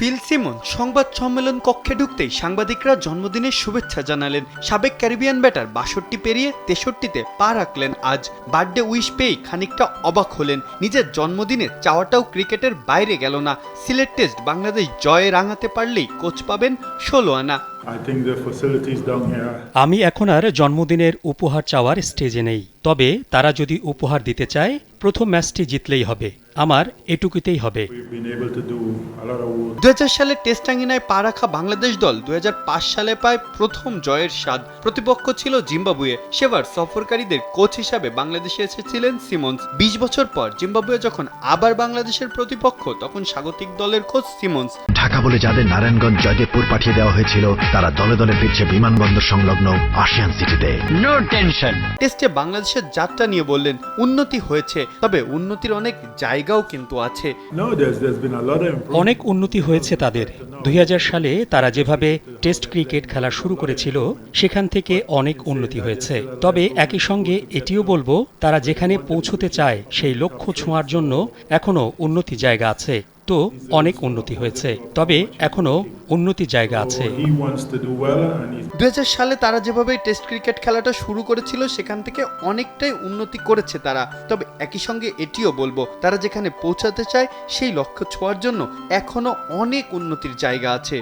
Phil Simmons সংবাদ সম্মেলন কক্ষে ঢুকতেই সাংবাদিকরা জন্মদিনের শুভেচ্ছা জানালেন। সাবেক ক্যারিবিয়ান ব্যাটার ৬২ পেরিয়ে ৬৩-তে পা রাখলেন আজ। বার্থডে উইশ পেয়েই খানিকটা অবাক হলেন। নিজের জন্মদিনে চাওয়াটাও ক্রিকেটের বাইরে গেল না। সিলেট টেস্ট বাংলাদেশ জয়ে রাঙাতে পারলেই কোচ পাবেন ১৬ আনা। আমি এখন আর জন্মদিনের উপহার চাওয়ার স্টেজে নেই, তবে তারা যদি উপহার দিতে চায় প্রথম ম্যাচটি জিতলেই হবে, আমার এটুকুতেই হবে। ২০০০ সালে টেস্ট আঙ্গিনায় পা রাখা বাংলাদেশ দল ২০০৫ সালে পায় প্রথম জয়ের স্বাদ। প্রতিপক্ষ ছিল জিম্বাবুয়ে। সেবার সফরকারীদের কোচ হিসাবে বাংলাদেশে এসেছিলেন সিমন্স। ২০ বছর পর জিম্বাবুয়ে যখন আবার বাংলাদেশের প্রতিপক্ষ, তখন স্বাগতিক দলের কোচ সিমন্স। ঢাকা বলে যাদের নারায়ণগঞ্জ জয়দেবপুর পাঠিয়ে দেওয়া হয়েছিল, তারা দলে দলে ফিরছে বিমানবন্দর সংলগ্ন আশিয়ান সিটিতে। No tension. টেস্টে বাংলাদেশের যাত্রা নিয়ে বললেন, উন্নতি হয়েছে, তবে উন্নতির অনেক জায়গাও কিন্তু আছে। অনেক উন্নতি হয়েছে তাদের। ২০০০ সালে তারা যেভাবে টেস্ট ক্রিকেট খেলা শুরু করেছিল, সেখান থেকে অনেক উন্নতি হয়েছে। তবে একই সঙ্গে এটিও বলবো, তারা যেখানে পৌঁছতে চায় সেই লক্ষ্য ছোঁয়ার জন্য এখনো উন্নতি জায়গা আছে। তো অনেক উন্নতি হয়েছে, তবে এখনো উন্নতি জায়গা আছে। ২০০০ সালে তারা যেভাবে টেস্ট ক্রিকেট খেলাটা শুরু করেছিল, সেখান থেকে অনেকটাই উন্নতি করেছে তারা। তবে একই সঙ্গে এটিও বলবো, তারা যেখানে পৌঁছাতে চায় সেই লক্ষ্য ছোঁয়ার জন্য এখনো অনেক উন্নতির জায়গা আছে।